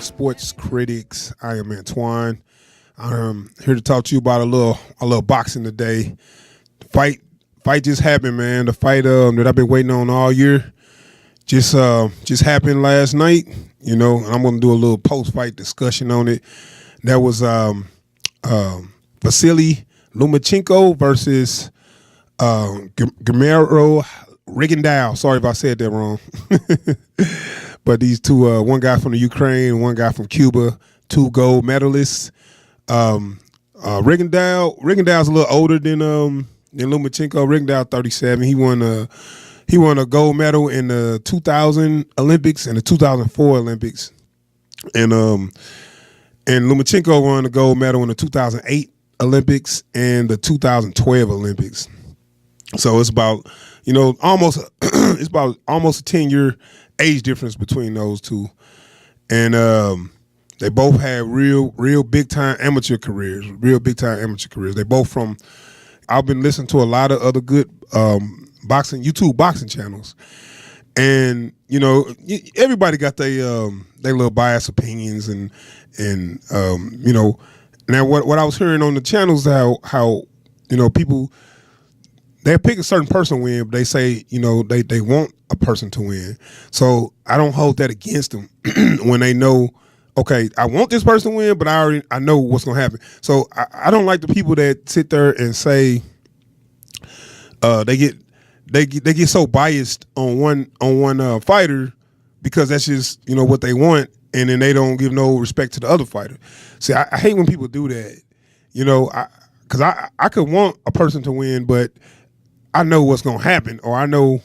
Sports Critics. I am Antoine. I'm here to talk to you about a little boxing today. Fight just happened, man. The fight that I've been waiting on all year just happened last night. You know, and I'm gonna do a little post-fight discussion on it. That was Vasily Lomachenko versus Gamero Rigondeaux. Sorry if I said that wrong. But these two, one guy from the Ukraine, one guy from Cuba, two gold medalists. Rigondeaux's a little older than Lomachenko. Rigondeaux 37. He won a gold medal in the 2000 Olympics and the 2004 Olympics, and Lomachenko won the gold medal in the 2008 Olympics and the 2012 Olympics. So it's about almost it's about almost a 10-year age difference between those two, and they both had real big time amateur careers. They both from. I've been listening to a lot of other good YouTube boxing channels, and everybody got their little biased opinions, and now what I was hearing on the channels, how people, they pick a certain person to win, but they say they want a person to win. So I don't hold that against them when they know, okay, I want this person to win, but I know what's gonna happen. So I don't like the people that sit there and say they get so biased on one fighter because that's just what they want, and then they don't give no respect to the other fighter. See, I hate when people do that, because I could want a person to win, but I know what's gonna happen, or I know,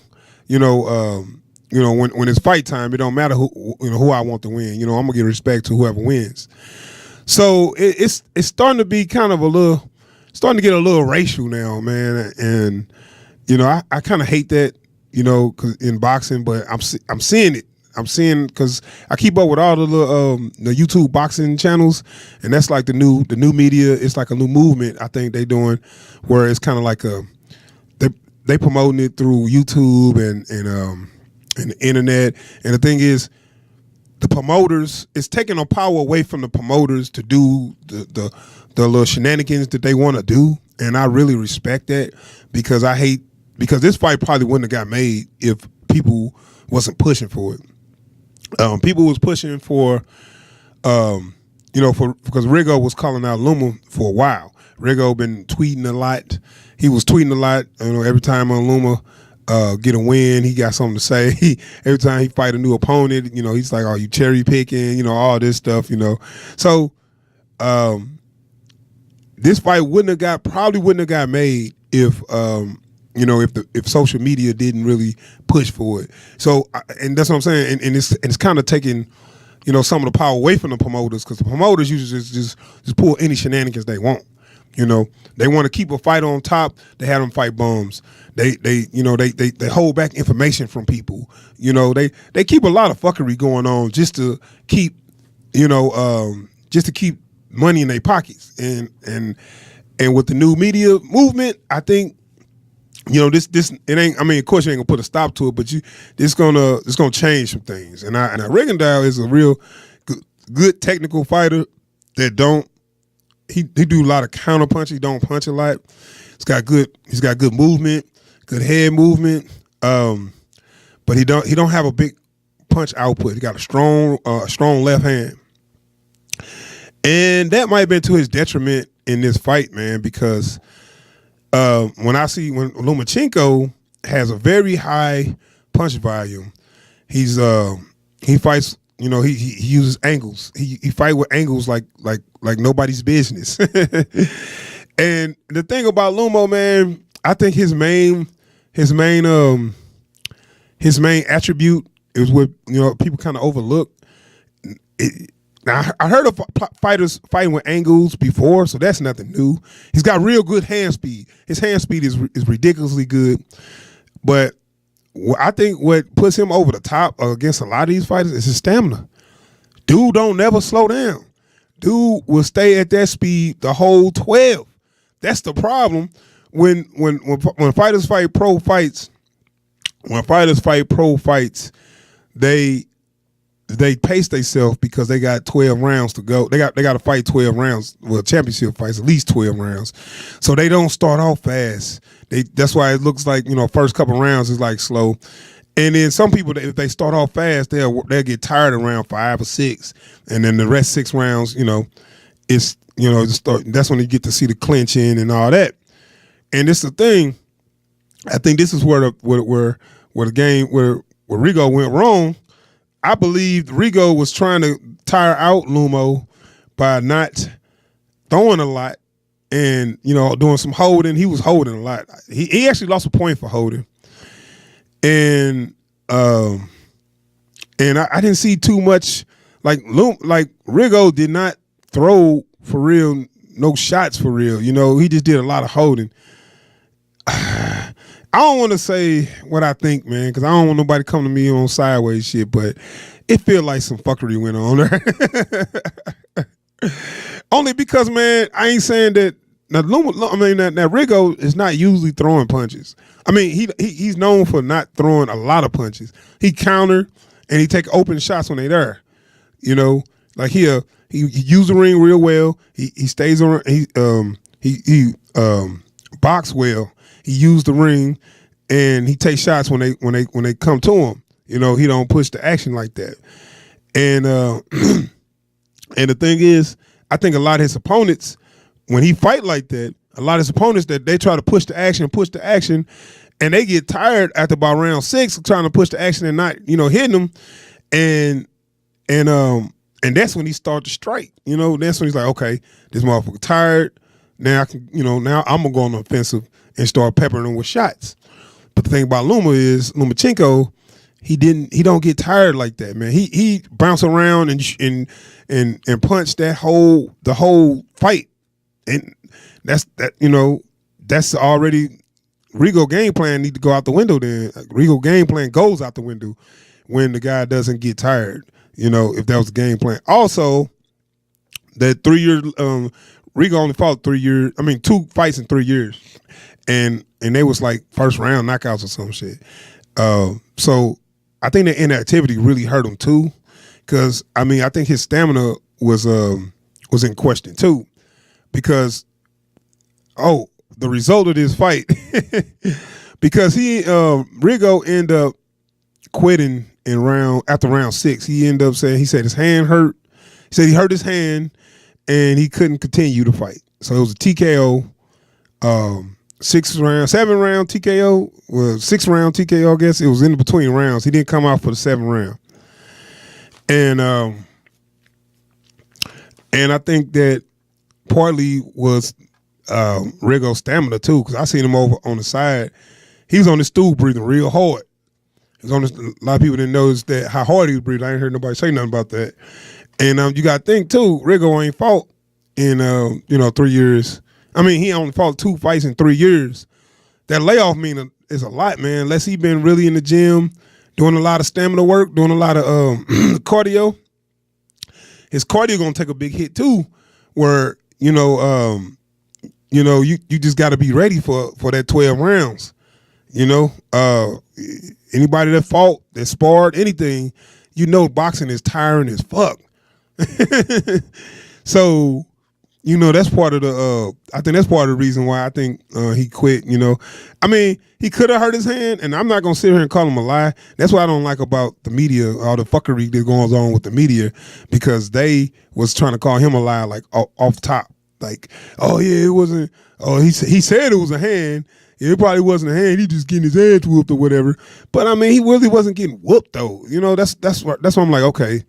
when it's fight time, it don't matter who I want to win. I'm gonna give respect to whoever wins. So it's starting to be kind of starting to get a little racial now, man. And I kind of hate that, cause in boxing, but I'm seeing it. I'm seeing, because I keep up with all the YouTube boxing channels, and that's like the new media. It's like a new movement I think they doing, where it's kind of like they promoting it through YouTube and the internet. And the thing is, the promoters, it's taking the power away from the promoters to do the little shenanigans that they want to do. And I really respect that, because because this fight probably wouldn't have got made if people wasn't pushing for it. People was pushing for, because Rigo was calling out Loma for a while. Rigo been tweeting a lot. He was tweeting a lot. Every time on Loma get a win, he got something to say. Every time he fight a new opponent, he's like, "Oh, you cherry picking?" All this stuff. So this fight probably wouldn't have got made if if social media didn't really push for it. So, and that's what I'm saying. And it's kind of taking some of the power away from the promoters, because the promoters usually just pull any shenanigans they want. They want to keep a fight on top. They have them fight bums. They hold back information from people. They keep a lot of fuckery going on just to keep money in their pockets. And with the new media movement, I think this it ain't. I mean, of course you ain't gonna put a stop to it, but it's gonna change some things. And Rigondeaux is a real good technical fighter that don't. He do a lot of counter punch. He don't punch a lot. He's got good movement, good head movement. But he don't have a big punch output. He got a strong left hand, and that might have been to his detriment in this fight, man. Because when Lomachenko has a very high punch volume, he fights. He uses angles. He fight with angles like nobody's business. And the thing about Lomo, man, I think his main attribute is what people kind of overlook. Now I heard of fighters fighting with angles before, so that's nothing new. He's got real good hand speed. His hand speed is ridiculously good, but I think what puts him over the top against a lot of these fighters is his stamina. Dude don't never slow down. Dude will stay at that speed the whole 12. That's the problem when fighters fight pro fights. When fighters fight pro fights, they they pace themselves because they got 12 rounds to go. They got to fight 12 rounds. Well, championship fights, at least 12 rounds. So they don't start off fast. That's why it looks like, first couple rounds is like slow. And then some people, if they start off fast, they'll get tired around 5 or 6, and then the rest 6 rounds, it's that's when you get to see the clinching and all that. And it's the thing. I think this is where the game where Rigo went wrong. I believe Rigo was trying to tire out Lumo by not throwing a lot and doing some holding. He was holding a lot. He actually lost a point for holding. And I didn't see too much like Rigo did not throw for real, no shots for real. He just did a lot of holding. I don't want to say what I think, man, because I don't want nobody come to me on sideways shit, but it feel like some fuckery went on there. Only because, man, I ain't saying that. Now, that Rigo is not usually throwing punches. I mean, he's known for not throwing a lot of punches. He counter and he take open shots when they there. Like he use the ring real well. He stays around. He box well. He used the ring and he takes shots when they come to him. He don't push the action like that. And and the thing is, I think a lot of his opponents, when he fight like that, a lot of his opponents that they try to push the action, and they get tired after about round 6 trying to push the action and not, hitting them, and that's when he starts to strike. That's when he's like, okay, this motherfucker tired. Now I can, now I'm gonna go on the offensive and start peppering him with shots. But the thing about Lomachenko, he don't get tired like that, man. He bounce around and punch the whole fight. And that's already Rigo game plan need to go out the window then. Rigo game plan goes out the window when the guy doesn't get tired, if that was the game plan. Also, that 3 year Rigo only fought 3 years, 2 fights in 3 years. And they was like first round knockouts or some shit. So I think the inactivity really hurt him too. Cause I think his stamina was in question too. Because the result of this fight, because Rigo ended up quitting after round 6. He ended up saying, he said his hand hurt. He said he hurt his hand and he couldn't continue to fight. So it was a TKO, 7 round TKO, well, 6 round TKO, I guess. It was in between rounds. He didn't come out for the 7th round. And I think that partly was Rigo's stamina too, because I seen him over on the side. He was on the stool breathing real hard. A lot of people didn't notice that how hard he was breathing. I ain't heard nobody say nothing about that. And you got to think too, Rigo ain't fought in 3 years. He only fought 2 fights in 3 years. That layoff is a lot, man. Unless he been really in the gym, doing a lot of stamina work, doing a lot of cardio. His cardio gonna take a big hit too, where you just got to be ready for that 12 rounds. Anybody that fought, that sparred, anything, boxing is tiring as fuck. So, that's part of the. I think that's part of the reason why I think he quit. He could have hurt his hand, and I'm not gonna sit here and call him a lie. That's what I don't like about the media, all the fuckery that goes on with the media, because they was trying to call him a lie, like off top. Like, oh yeah, it wasn't. Oh, he said it was a hand. Yeah, it probably wasn't a hand. He just getting his ass whooped or whatever. But he really wasn't getting whooped though. That's why I'm like, okay,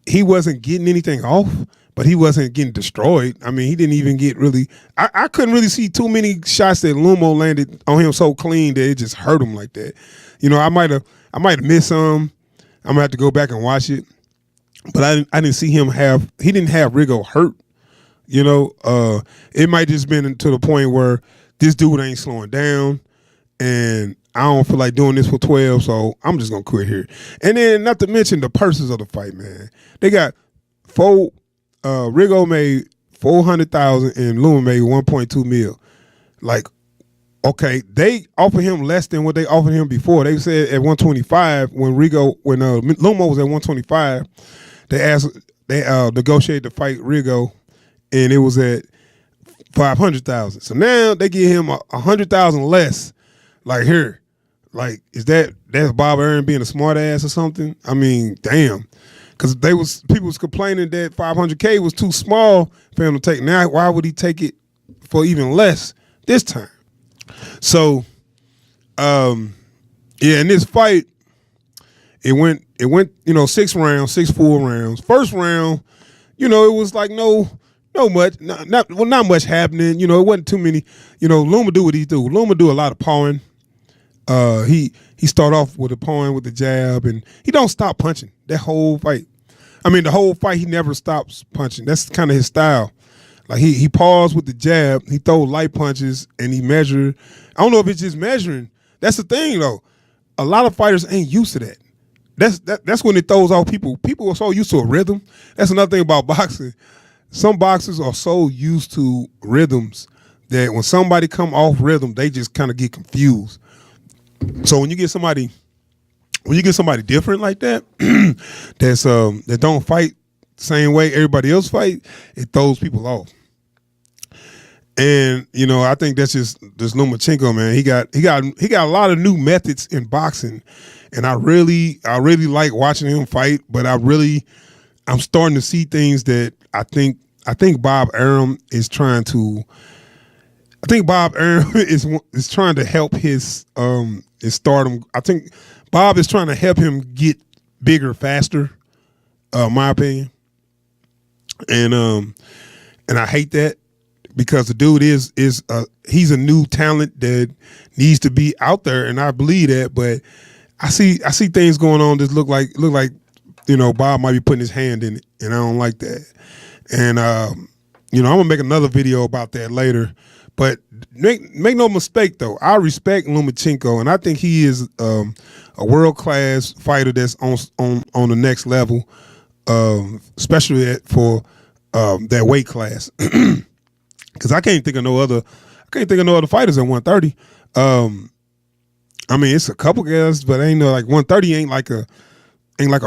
he wasn't getting anything off, but he wasn't getting destroyed. He didn't even get really. I couldn't really see too many shots that Lumo landed on him so clean that it just hurt him like that. I might have missed some. I'm gonna have to go back and watch it. But I didn't see him have. He didn't have Rigo hurt. It might just been to the point where this dude ain't slowing down, and I don't feel like doing this for 12, so I'm just gonna quit here. And then, not to mention the purses of the fight, man. They got Rigo made $400,000 and Luma made $1.2 million. Like, Okay, they offered him less than what they offered him before. They said at 125 when Lomo was at 125, they negotiated to fight Rigo, and it was at 500,000. So now they give him 100,000 less. Like here, like that's Bob Arum being a smart ass or something? I mean, damn. Because people was complaining that 500K was too small for him to take. Now, why would he take it for even less this time? So, in this fight, it went, 6 rounds, 6 full rounds. First round, it was like not much happening. It wasn't too many. Loma do what he do. Loma do a lot of pawing. He start off with a pawing with the jab, and he don't stop punching that whole fight. I mean, the whole fight he never stops punching. That's kind of his style. Like he paused with the jab, he throw light punches, and he measured. I don't know if it's just measuring. That's the thing though. A lot of fighters ain't used to that. That's when it throws off people. People are so used to a rhythm. That's another thing about boxing. Some boxers are so used to rhythms that when somebody come off rhythm, they just kind of get confused. So when you get somebody different like that, that don't fight the same way everybody else fight, it throws people off. And I think that's just this Lomachenko, man. He got a lot of new methods in boxing, and I really like watching him fight. But I'm starting to see things that I think Bob Arum is trying to. I think Bob Arum is trying to help his stardom. I think Bob is trying to help him get bigger faster. My opinion, and I hate that. Because the dude he's a new talent that needs to be out there, and I believe that. But I see things going on that look like Bob might be putting his hand in it, and I don't like that. And I'm gonna make another video about that later. But make no mistake though, I respect Lomachenko, and I think he is a world-class fighter that's on the next level, especially for that weight class. Because I can't think of no other fighters at 130. I mean, it's a couple guys, but ain't 130 ain't like a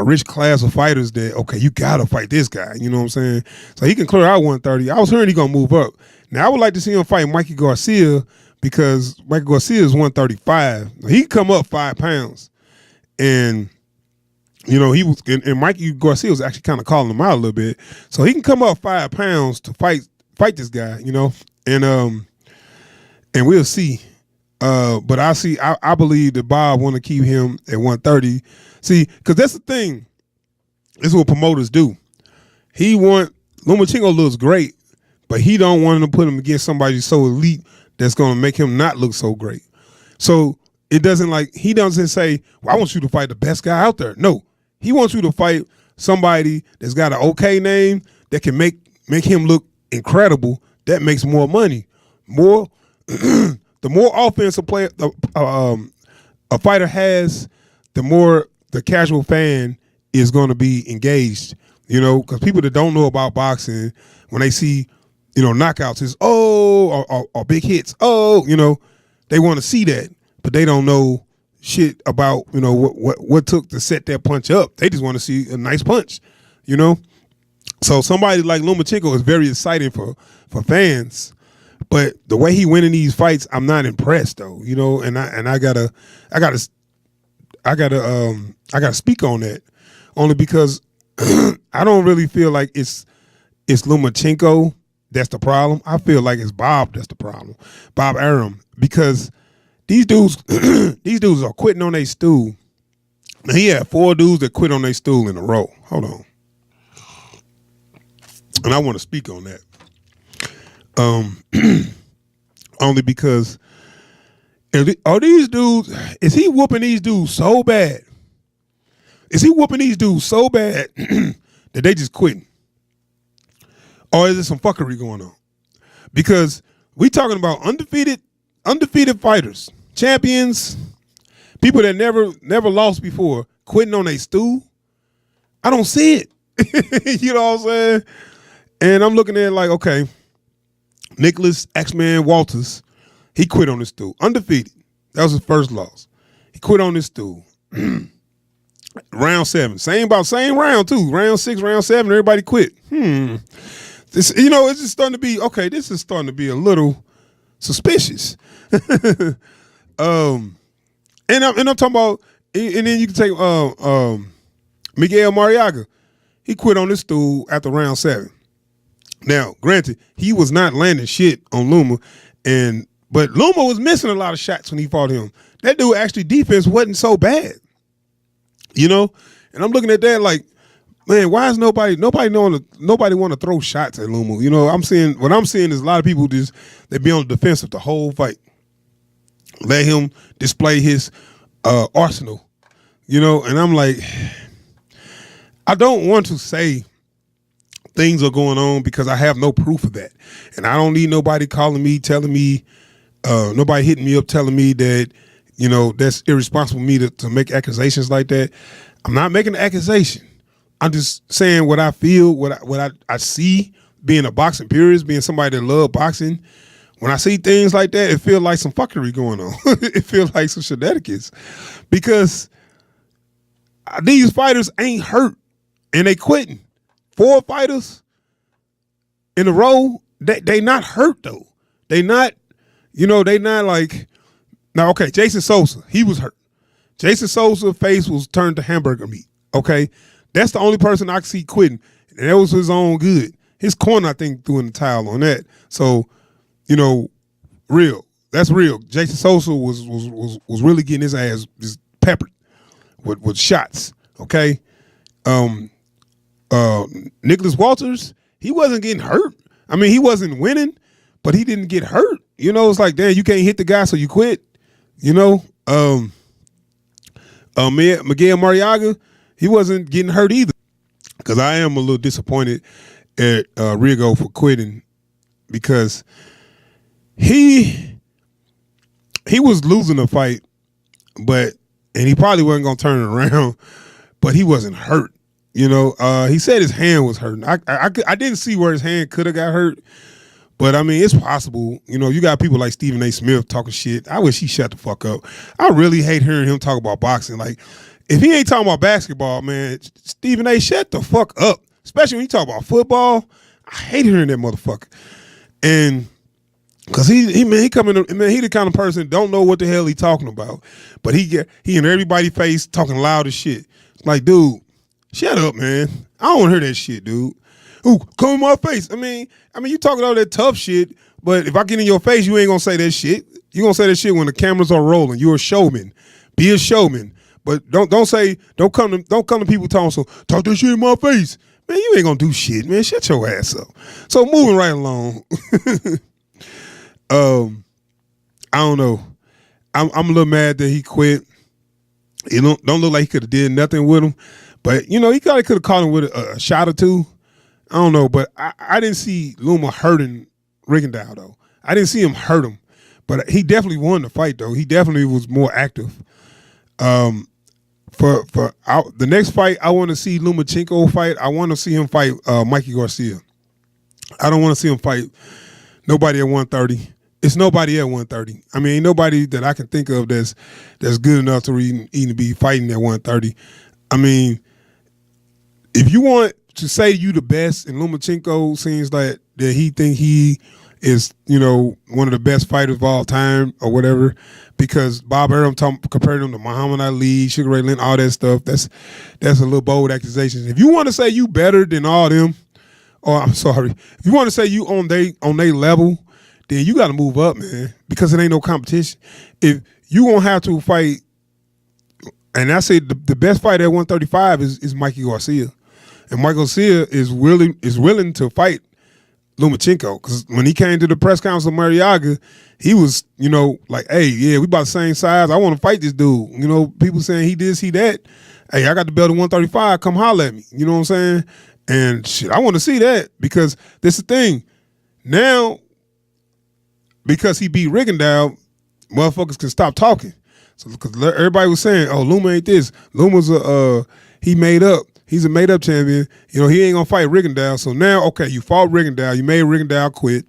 rich class of fighters that, okay, you gotta fight this guy. You know what I'm saying? So he can clear out 130. I was hearing he gonna move up. Now I would like to see him fight Mikey Garcia, because Mikey Garcia is 135. He can come up 5 pounds, and and Mikey Garcia was actually kind of calling him out a little bit, so he can come up 5 pounds to fight this guy, and we'll see. But I believe that Bob want to keep him at 130. See, because that's the thing. This is what promoters do. Lomachenko looks great, but he don't want to put him against somebody so elite that's going to make him not look so great. So he doesn't say, well, I want you to fight the best guy out there. No, he wants you to fight somebody that's got an okay name that can make him look incredible. That makes more money. The more offensive player a fighter has, the more the casual fan is going to be engaged. Because people that don't know about boxing, when they see knockouts, is or big hits, they want to see that, but they don't know shit about what took to set that punch up. They just want to see a nice punch. So somebody like Lomachenko is very exciting for fans, but the way he winning these fights, I'm not impressed though. And I gotta speak on that, only because I don't really feel like it's Lomachenko that's the problem. I feel like it's Bob that's the problem, Bob Arum, because these dudes are quitting on their stool. Now, he had 4 dudes that quit on their stool in a row. Hold on. And I want to speak on that. Only because are these dudes, is he whooping these dudes so bad? Is he whooping these dudes so bad that they just quitting? Or is there some fuckery going on? Because we talking about undefeated fighters, champions, people that never lost before, quitting on a stool. I don't see it. You know what I'm saying? And I'm looking at it like, okay, Nicholas X-Man Walters, He quit on this dude, undefeated. That was his first loss. He quit on this dude. Round 7, same round too. Round 6, round 7, everybody quit. This, it's just starting to be okay. This is starting to be a little suspicious. And I'm talking about, and then you can take Miguel Mariaga. He quit on this dude after round 7. Now, granted, he was not landing shit on Loma, but Loma was missing a lot of shots when he fought him. That dude actually defense wasn't so bad, And I'm looking at that like, man, why is nobody want to throw shots at Loma? I'm seeing is a lot of people they be on the defensive the whole fight. Let him display his arsenal, and I'm like, I don't want to say things are going on because I have no proof of that. And I don't need nobody calling me, telling me, nobody hitting me up telling me that, that's irresponsible of me to make accusations like that. I'm not making an accusation. I'm just saying what I feel, what I see, being a boxing purist, being somebody that love boxing. When I see things like that, it feels like some fuckery going on. It feels like some shenanigans. Because these fighters ain't hurt and they quitting. 4 fighters in a row, they not hurt though. They not like, now okay, Jason Sosa, he was hurt. Jason Sosa's face was turned to hamburger meat, okay? That's the only person I could see quitting, and that was his own good. His corner, I think, threw in the towel on that. So, real. That's real. Jason Sosa was really getting his ass just peppered with shots, okay? Nicholas Walters, he wasn't getting hurt. I mean, he wasn't winning, but he didn't get hurt. It's like, damn, you can't hit the guy, so you quit. Miguel Mariaga, he wasn't getting hurt either. Because I am a little disappointed at Rigondeaux for quitting because he was losing the fight, and he probably wasn't gonna turn it around, but he wasn't hurt. He said his hand was hurting. I didn't see where his hand could have got hurt, but I mean, it's possible. You got people like Stephen A. Smith talking shit. I wish he shut the fuck up. I really hate hearing him talk about boxing. Like, if he ain't talking about basketball, man, Stephen A., shut the fuck up. Especially when you talk about football. I hate hearing that motherfucker. And because he the kind of person that don't know what the hell he talking about. But he in everybody's face talking loud as shit. Like, dude, shut up, man. I don't want to hear that shit, dude. Ooh, come in my face. I mean, you talking all that tough shit, but if I get in your face, you ain't gonna say that shit. You gonna say that shit when the cameras are rolling. You're a showman. Be a showman. But don't come to people talking so talk that shit in my face. Man, you ain't gonna do shit, man. Shut your ass up. So moving right along. I don't know. I'm a little mad that he quit. It don't look like he could have did nothing with him. But he probably could have caught him with a shot or two. I don't know, but I didn't see Loma hurting Rigondeaux though. I didn't see him hurt him, but he definitely won the fight though. He definitely was more active. For the next fight, I want to see Lomachenko fight. I want to see him fight Mikey Garcia. I don't want to see him fight nobody at 130. It's nobody at 130. I mean, ain't nobody that I can think of that's good enough to even be fighting at 130. I mean, if you want to say you the best, and Lomachenko seems like that he think he is, one of the best fighters of all time or whatever, because Bob Arum compared him to Muhammad Ali, Sugar Ray Leonard, all that stuff. That's a little bold accusation. If you want to say you better than all them, or I'm sorry, if you want to say you on they level, then you got to move up, man, because it ain't no competition. If you gonna have to fight, and I say the best fighter at 135 is Mikey Garcia, and Mikey Garcia is willing to fight Lomachenko, because when he came to the press conference of Mariaga, he was, like, hey, yeah, we about the same size. I want to fight this dude. People saying he this, he that. Hey, I got the belt at 135. Come holler at me. You know what I'm saying? And shit, I want to see that, because this is the thing. Now, because he beat Rigondeaux, motherfuckers can stop talking. So because everybody was saying, oh, Loma ain't this. Loma's he made up. He's a made-up champion. He ain't going to fight Rigondeaux. So now, okay, you fought Rigondeaux. You made Rigondeaux quit.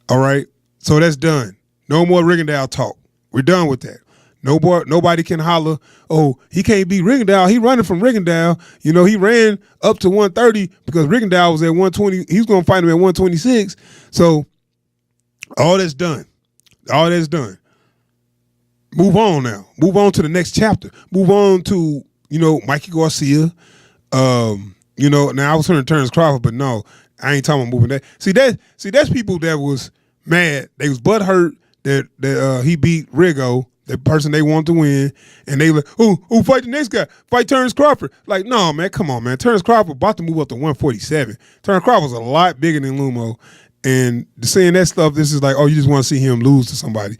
All right? So that's done. No more Rigondeaux talk. We're done with that. Nobody can holler, oh, he can't beat Rigondeaux. He running from Rigondeaux. You know, he ran up to 130 because Rigondeaux was at 120. He's going to fight him at 126. So all that's done. All that's done. Move on now. Move on to the next chapter. Move on to, you know, Mikey Garcia. You know, now I was turning Terrence Crawford, but no, I ain't talking about moving that. See, that's people that was mad. They was butthurt that he beat Rigo, the person they wanted to win, and they like, who fight the next guy? Fight Terrence Crawford. Like, no, man, come on, man. Terrence Crawford about to move up to 147. Terrence Crawford was a lot bigger than Lumo, and saying that stuff, this is like, oh, you just want to see him lose to somebody.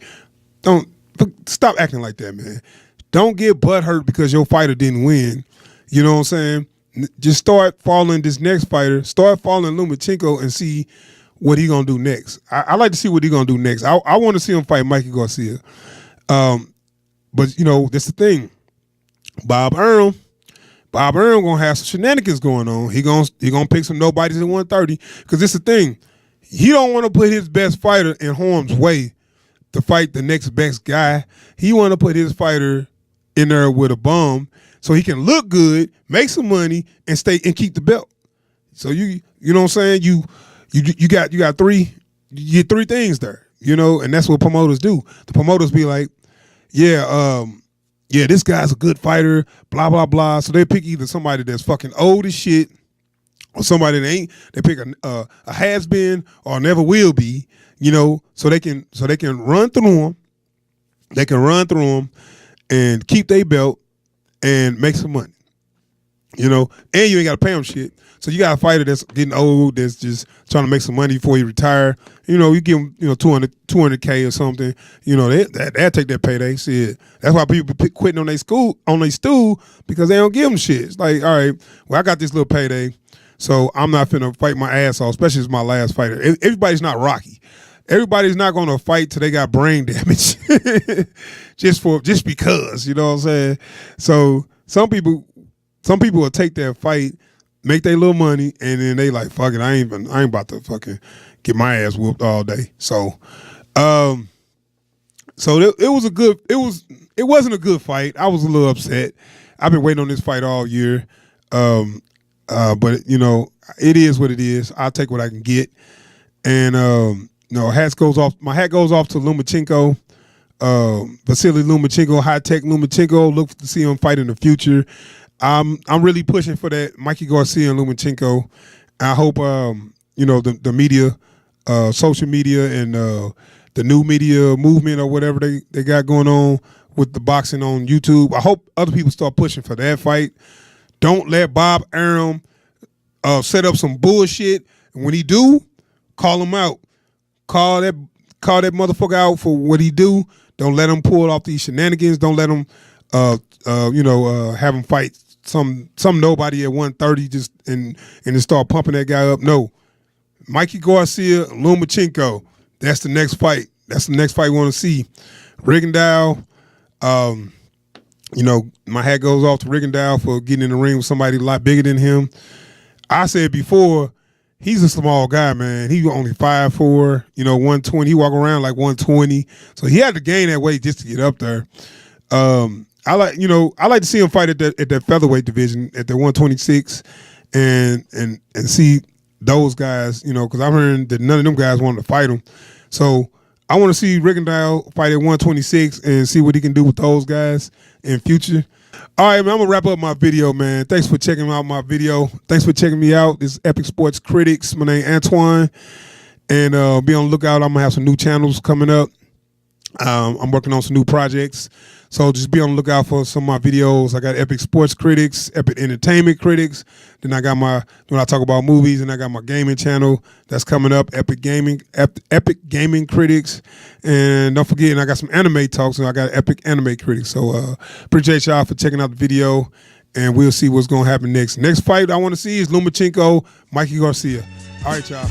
Stop acting like that, man. Don't get butthurt because your fighter didn't win. You know what I'm saying? Just start following this next fighter. Start following Lomachenko and see what he gonna do next. I like to see what he gonna do next. I want to see him fight Mikey Garcia. But you know, that's the thing. Bob Arum gonna have some shenanigans going on. He gonna pick some nobodies at 130 because it's the thing. He don't want to put his best fighter in harm's way to fight the next best guy. He want to put his fighter in there with a bum so he can look good, make some money, and stay and keep the belt. So you know what I'm saying? You got three things there, you know, and that's what promoters do. The promoters be like, yeah, this guy's a good fighter, blah, blah, blah. So they pick either somebody that's fucking old as shit or somebody that ain't. They pick a has-been or never will be, you know, so they can run through them. They can run through them and keep their belt and make some money, you know, and you ain't got to pay them shit. So you got a fighter that's getting old, that's just trying to make some money before he retire. You know, you give him, you know, 200K or something. You know, they'll take that payday. Shit. That's why people be quitting on their stool because they don't give them shit. It's like, all right, well, I got this little payday, so I'm not finna fight my ass off, especially as my last fighter. Everybody's not Rocky. Everybody's not gonna fight till they got brain damage, just because, you know what I'm saying. So some people will take that fight, make their little money, and then they like, fuck it, I ain't about to fucking get my ass whooped all day. So, it wasn't a good fight. I was a little upset. I've been waiting on this fight all year, but you know, it is what it is. I'll take what I can get, and my hat goes off to Lomachenko, Vasily Lomachenko, high-tech Lomachenko. Look to see him fight in the future. I'm really pushing for that Mikey Garcia and Lomachenko. I hope you know, the media, social media, and the new media movement or whatever they got going on with the boxing on YouTube. I hope other people start pushing for that fight. Don't let Bob Arum set up some bullshit. And when he do, call him out. Call that motherfucker out for what he do. Don't let him pull off these shenanigans. Don't let him have him fight some nobody at 130 just and then start pumping that guy up. No. Mikey Garcia, Lomachenko. That's the next fight. That's the next fight we want to see. Rigondeaux, you know, my hat goes off to Rigondeaux for getting in the ring with somebody a lot bigger than him. I said before, he's a small guy, man. He only 5'4", you know, 120. He walk around like 120. So he had to gain that weight just to get up there. I like to see him fight at that featherweight division at the 126 and see those guys, you know, because I'm hearing that none of them guys wanted to fight him. So I want to see Rigondeaux fight at 126 and see what he can do with those guys in future. All right, man, I'm going to wrap up my video, man. Thanks for checking out my video. Thanks for checking me out. This is Epic Sports Critics. My name Antoine. And be on the lookout. I'm going to have some new channels coming up. I'm working on some new projects. So just be on the lookout for some of my videos. I got Epic Sports Critics, Epic Entertainment Critics. Then I got when I talk about movies, and I got my gaming channel that's coming up, Epic Gaming Critics. And don't forget, I got some anime talks, and I got Epic Anime Critics. So appreciate y'all for checking out the video, and we'll see what's going to happen next. Next fight I want to see is Lomachenko, Mikey Garcia. All right, y'all.